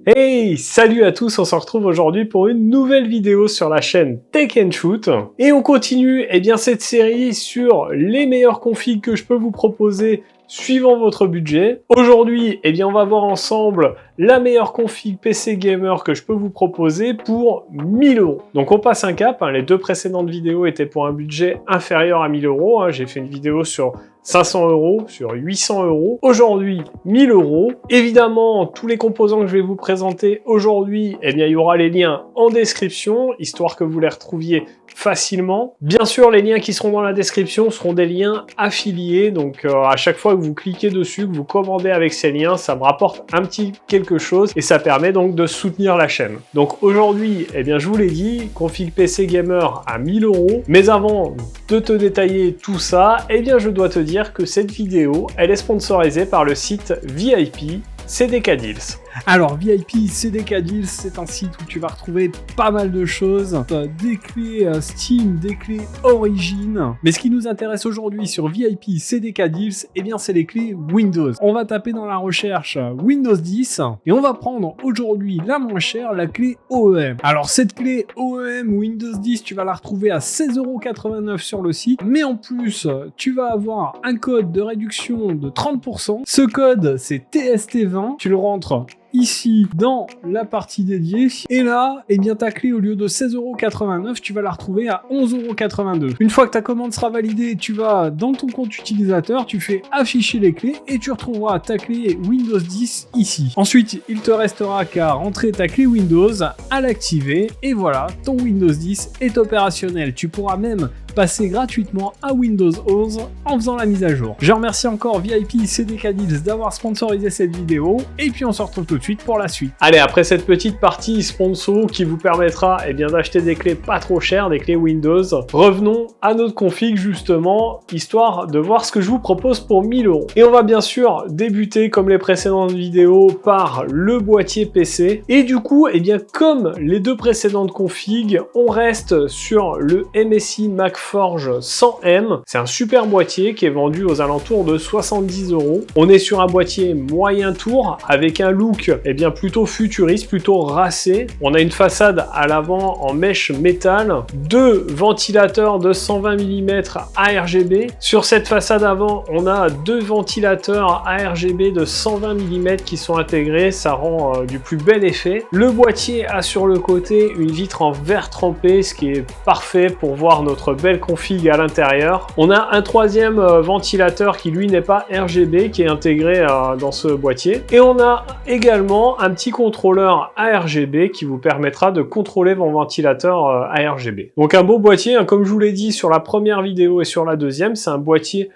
Hey, salut à tous, on se retrouve aujourd'hui pour une nouvelle vidéo sur la chaîne Tech & Shoot. Et on continue cette série sur les meilleures configs que je peux vous proposer suivant votre budget. Aujourd'hui, on va voir ensemble la meilleure config PC Gamer que je peux vous proposer pour 1000 €. Donc on passe un cap, les deux précédentes vidéos étaient pour un budget inférieur à 1000 €. J'ai fait une vidéo sur 500 €, sur 800 €. Aujourd'hui, 1000 €. Évidemment, tous les composants que je vais vous présenter aujourd'hui, il y aura les liens en description, histoire que vous les retrouviez facilement. Bien sûr, les liens qui seront dans la description seront des liens affiliés, donc à chaque fois que vous cliquez dessus, que vous commandez avec ces liens, ça me rapporte un petit quelque chose et ça permet donc de soutenir la chaîne. Donc aujourd'hui, je vous l'ai dit, config PC Gamer à 1000 €. Mais avant de te détailler tout ça, je dois te dire que cette vidéo, elle est sponsorisée par le site VIP CDK Deals. Alors VIP CDK Deals, c'est un site où tu vas retrouver pas mal de choses, des clés Steam, des clés Origin. Mais ce qui nous intéresse aujourd'hui sur VIP CDK Deals, c'est les clés Windows. On va taper dans la recherche Windows 10 et on va prendre aujourd'hui la moins chère, la clé OEM. Alors cette clé OEM Windows 10, tu vas la retrouver à 16,89 € sur le site, mais en plus tu vas avoir un code de réduction de 30%. Ce code c'est TST20, tu le rentres ici dans la partie dédiée et là ta clé au lieu de 16,89 €, tu vas la retrouver à 11,82 €. Une fois que ta commande sera validée, tu vas dans ton compte utilisateur, tu fais afficher les clés et tu retrouveras ta clé Windows 10 ici. Ensuite, il te restera qu'à rentrer ta clé Windows, à l'activer et voilà, ton Windows 10 est opérationnel. Tu pourras même passer gratuitement à Windows 11 en faisant la mise à jour. Je remercie encore VIP CDK Deals d'avoir sponsorisé cette vidéo et puis on se retrouve tout de suite pour la suite. Allez, après cette petite partie sponsor qui vous permettra d'acheter des clés pas trop chères, des clés Windows, revenons à notre config justement, histoire de voir ce que je vous propose pour 1000 €. Et on va bien sûr débuter comme les précédentes vidéos par le boîtier PC. Et du coup, comme les deux précédentes configs, on reste sur le MSI MacForge 100M. C'est un super boîtier qui est vendu aux alentours de 70 €. On est sur un boîtier moyen tour avec un look plutôt futuriste, plutôt racé. On a une façade à l'avant en mèche métal, deux ventilateurs de 120 mm ARGB. Sur cette façade avant, on a deux ventilateurs ARGB de 120 mm qui sont intégrés, ça rend du plus bel effet. Le boîtier a sur le côté une vitre en verre trempé, ce qui est parfait pour voir notre belle config à l'intérieur. On a un troisième ventilateur qui lui n'est pas RGB, qui est intégré dans ce boîtier. Et on a également un petit contrôleur ARGB qui vous permettra de contrôler vos ventilateurs ARGB. Donc un beau boîtier, comme je vous l'ai dit sur la première vidéo et sur la deuxième, c'est un boîtier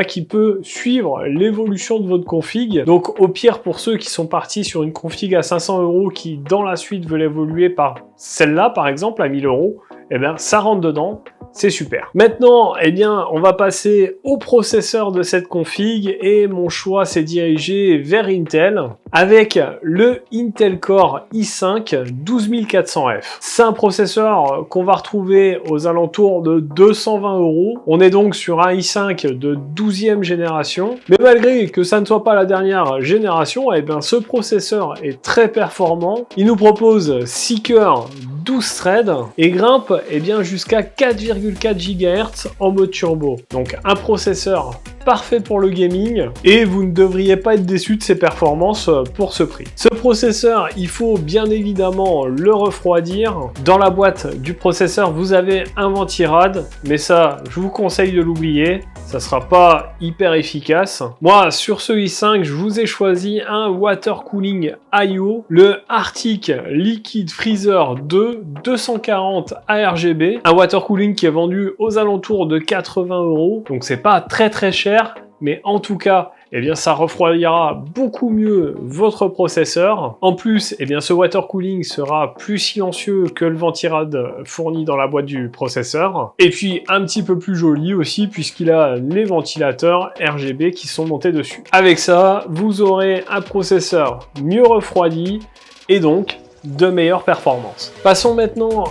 qui peut suivre l'évolution de votre config. Donc au pire, pour ceux qui sont partis sur une config à 500 € qui dans la suite veulent évoluer par celle-là par exemple à 1000 €, ça rentre dedans. C'est super. Maintenant, on va passer au processeur de cette config et mon choix s'est dirigé vers Intel avec le Intel Core i5 12400F. C'est un processeur qu'on va retrouver aux alentours de 220 €. On est donc sur un i5 de 12e génération. Mais malgré que ça ne soit pas la dernière génération, ce processeur est très performant. Il nous propose 6 cœurs, 12 threads et grimpe jusqu'à 4,4 GHz en mode turbo. Donc un processeur parfait pour le gaming et vous ne devriez pas être déçu de ses performances pour ce prix. Ce processeur, il faut bien évidemment le refroidir. Dans la boîte du processeur, vous avez un ventirad, mais ça, je vous conseille de l'oublier. Ça sera pas hyper efficace. Moi, sur ce i5, je vous ai choisi un water cooling IO, le Arctic Liquid Freezer 2 240 ARGB. Un water cooling qui est vendu aux alentours de 80 €. Donc c'est pas très cher, mais en tout cas, ça refroidira beaucoup mieux votre processeur. En plus, ce water cooling sera plus silencieux que le ventirad fourni dans la boîte du processeur. Et puis, un petit peu plus joli aussi, puisqu'il a les ventilateurs RGB qui sont montés dessus. Avec ça, vous aurez un processeur mieux refroidi et donc de meilleure performance. Passons maintenant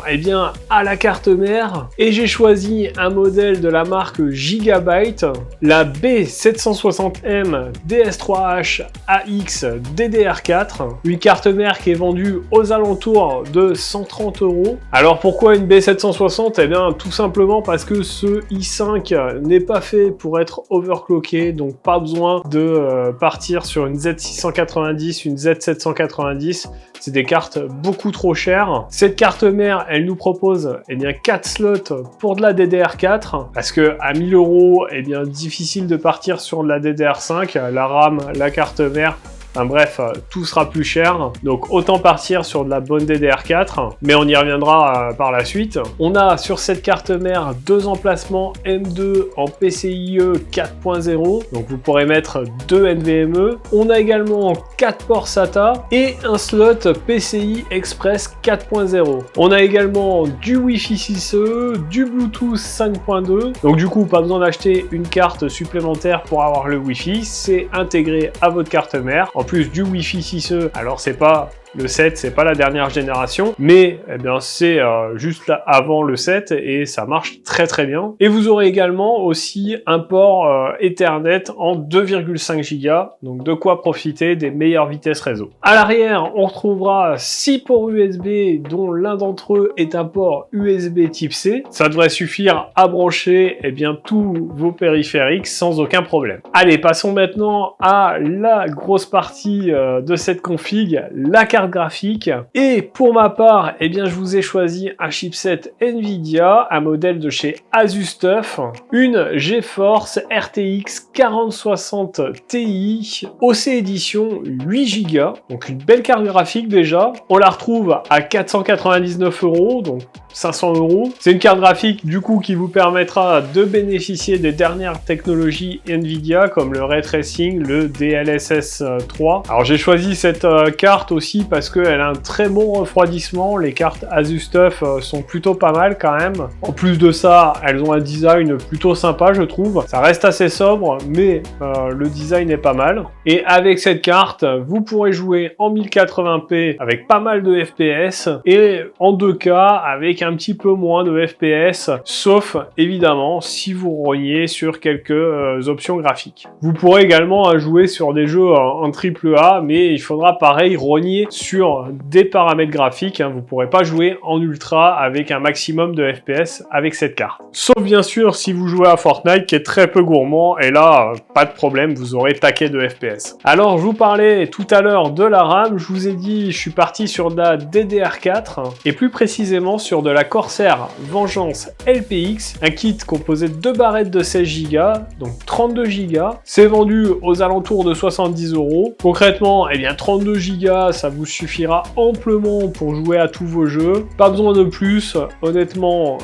à la carte mère et j'ai choisi un modèle de la marque Gigabyte, la B760M DS3H AX DDR4, une carte mère qui est vendue aux alentours de 130 €. Alors pourquoi une B760? Tout simplement parce que ce i5 n'est pas fait pour être overclocké, donc pas besoin de partir sur une Z690, une Z790, c'est des cartes beaucoup trop chères. Cette carte mère, elle nous propose 4 slots pour de la DDR4, parce que à 1000 €, difficile de partir sur de la DDR5, la RAM, la carte mère, enfin bref, tout sera plus cher, donc autant partir sur de la bonne DDR4, mais on y reviendra par la suite. On a sur cette carte mère 2 emplacements M2 en PCIe 4.0, donc vous pourrez mettre 2 NVMe. On a également 4 ports SATA et un slot PCI Express 4.0. On a également du Wi-Fi 6E, du Bluetooth 5.2, donc du coup pas besoin d'acheter une carte supplémentaire pour avoir le Wi-Fi, c'est intégré à votre carte mère. En plus du Wi-Fi 6E, alors c'est pas le 7, c'est pas la dernière génération, mais c'est juste là avant le 7 et ça marche très très bien. Et vous aurez également aussi un port Ethernet en 2,5 Go, donc de quoi profiter des meilleures vitesses réseau. À l'arrière, on retrouvera 6 ports USB, dont l'un d'entre eux est un port USB type C. Ça devrait suffire à brancher tous vos périphériques sans aucun problème. Allez, passons maintenant à la grosse partie de cette config, la carte graphique. Et pour ma part, je vous ai choisi un chipset Nvidia, un modèle de chez ASUSTUF, une GeForce RTX 4060 Ti OC édition 8 Go, donc une belle carte graphique déjà. On la retrouve à 499 €, donc 500 €. C'est une carte graphique du coup qui vous permettra de bénéficier des dernières technologies Nvidia comme le Ray Tracing, le DLSS 3. Alors j'ai choisi cette carte aussi parce qu'elle a un très bon refroidissement. Les cartes ASUSTUF sont plutôt pas mal quand même. En plus de ça, elles ont un design plutôt sympa, je trouve. Ça reste assez sobre, mais le design est pas mal. Et avec cette carte, vous pourrez jouer en 1080p avec pas mal de FPS et en 2K avec un petit peu moins de FPS, sauf évidemment si vous rognez sur quelques options graphiques. Vous pourrez également jouer sur des jeux en AAA, mais il faudra pareil rogner sur des paramètres graphiques. Vous pourrez pas jouer en ultra avec un maximum de FPS avec cette carte. Sauf bien sûr si vous jouez à Fortnite qui est très peu gourmand, et là pas de problème, vous aurez taquet de FPS. Alors je vous parlais tout à l'heure de la RAM, je vous ai dit je suis parti sur de la DDR4 et plus précisément sur de la Corsair Vengeance LPX, un kit composé de 2 barrettes de 16 Go, donc 32 Go. C'est vendu aux alentours de 70 €. Concrètement, 32 Go, ça vous suffira amplement pour jouer à tous vos jeux. Pas besoin de plus. Honnêtement,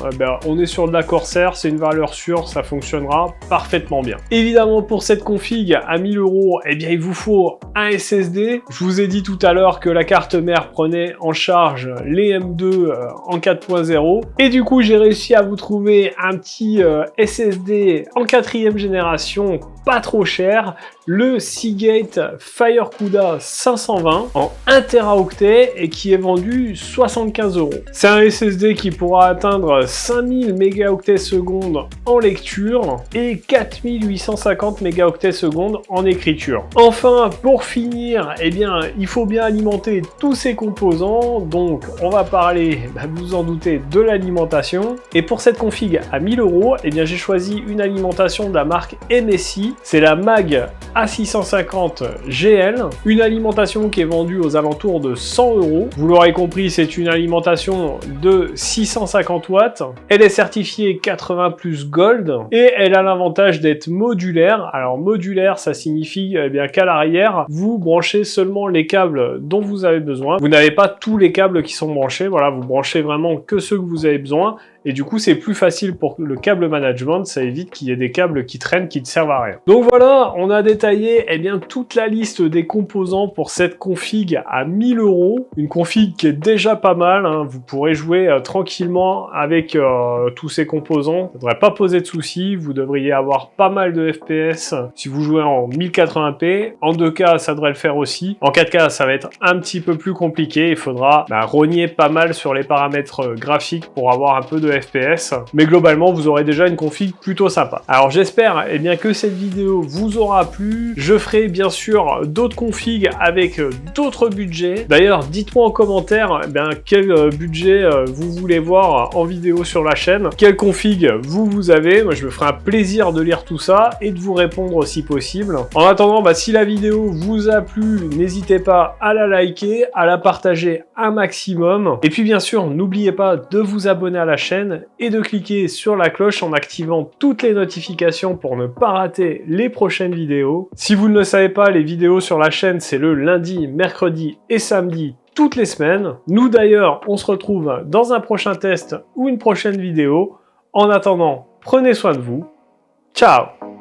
on est sur de la Corsair, c'est une valeur sûre, ça fonctionnera parfaitement bien. Évidemment, pour cette config à 1000 €, il vous faut un SSD. Je vous ai dit tout à l'heure que la carte mère prenait en charge les M2 en 4.0. Et du coup, j'ai réussi à vous trouver un petit SSD en 4e génération, pas trop cher, le Seagate Firecuda 520 en 1 Teraoctet et qui est vendu 75 €. C'est un SSD qui pourra atteindre 5000 mégaoctets secondes en lecture et 4850 mégaoctets secondes en écriture. Enfin, pour finir, il faut bien alimenter tous ces composants, donc on va parler, vous en doutez, de l'alimentation. Et pour cette config à 1000 €, j'ai choisi une alimentation de la marque MSI, c'est la MAG A650 GL, une alimentation qui est vendue aux alentours de 100 €. Vous l'aurez compris, c'est une alimentation de 650 watts. Elle est certifiée 80+ Gold et elle a l'avantage d'être modulaire. Alors modulaire, ça signifie qu'à l'arrière, vous branchez seulement les câbles dont vous avez besoin. Vous n'avez pas tous les câbles qui sont branchés, voilà, vous branchez vraiment que ceux que vous avez besoin. et du coup c'est plus facile pour le câble management, ça évite qu'il y ait des câbles qui traînent, qui ne servent à rien. Donc voilà, on a détaillé toute la liste des composants pour cette config à 1000 €, une config qui est déjà pas mal, hein. Vous pourrez jouer tranquillement avec tous ces composants, ça ne devrait pas poser de soucis, vous devriez avoir pas mal de FPS si vous jouez en 1080p, en 2K ça devrait le faire aussi, en 4K ça va être un petit peu plus compliqué, il faudra rogner pas mal sur les paramètres graphiques pour avoir un peu de FPS, mais globalement vous aurez déjà une config plutôt sympa. Alors j'espère que cette vidéo vous aura plu, je ferai bien sûr d'autres configs avec d'autres budgets. D'ailleurs dites-moi en commentaire quel budget vous voulez voir en vidéo sur la chaîne, quelle config vous avez, moi je me ferai un plaisir de lire tout ça et de vous répondre si possible. En attendant, si la vidéo vous a plu, n'hésitez pas à la liker, à la partager un maximum. Et puis bien sûr, n'oubliez pas de vous abonner à la chaîne et de cliquer sur la cloche en activant toutes les notifications pour ne pas rater les prochaines vidéos. Si vous ne le savez pas, les vidéos sur la chaîne, c'est le lundi, mercredi et samedi toutes les semaines. Nous d'ailleurs, on se retrouve dans un prochain test ou une prochaine vidéo. En attendant, prenez soin de vous. Ciao!